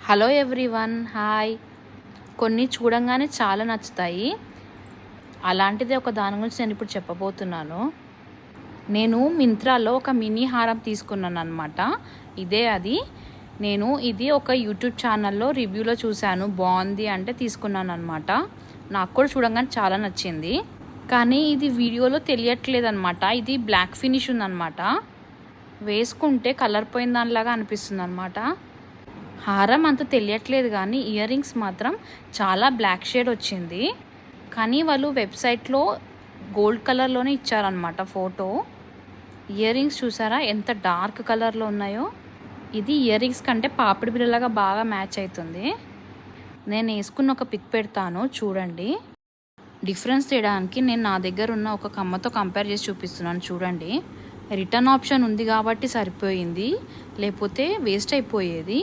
Hello everyone, hi. కొన్ని చూడంగానే చాలా నచ్చుతాయి. అలాంటిదే ఒక దాని గురించి నేను ఇప్పుడు చెప్పబోతున్నాను. నేను మింత్రాలో ఒక మినీ హారం తీసుకున్నాను అనమాట. నేను ఇది ఒక యూట్యూబ్ ఛానల్లో రివ్యూలో చూశాను, బాగుంది అంటే తీసుకున్నాను అనమాట. నాకు కూడా చూడంగానే చాలా నచ్చింది, కానీ ఇది వీడియోలో తెలియట్లేదు అనమాట. ఇది బ్లాక్ ఫినిష్ ఉందన్నమాట. వేసుకుంటే కలర్ పోయిన దానిలాగా అనిపిస్తుంది అనమాట. హారం అంత తెలియట్లేదు, కానీ ఇయర్ రింగ్స్ మాత్రం చాలా బ్లాక్ షేడ్ వచ్చింది. కానీ వాళ్ళు వెబ్సైట్లో గోల్డ్ కలర్లోనే ఇచ్చారనమాట ఫోటో. ఇయర్ రింగ్స్ చూసారా ఎంత డార్క్ కలర్లో ఉన్నాయో. ఇది ఇయర్ రింగ్స్ కంటే పాపిడి బిళ్ళలాగా బాగా మ్యాచ్ అవుతుంది. నేను వేసుకున్న ఒక పిక్ పెడతాను చూడండి. డిఫరెన్స్ తీయడానికి నేను నా దగ్గర ఉన్న ఒక కమ్మతో కంపేర్ చేసి చూపిస్తున్నాను చూడండి. రిటర్న్ ఆప్షన్ ఉంది కాబట్టి సరిపోయింది, లేకపోతే వేస్ట్ అయిపోయేది.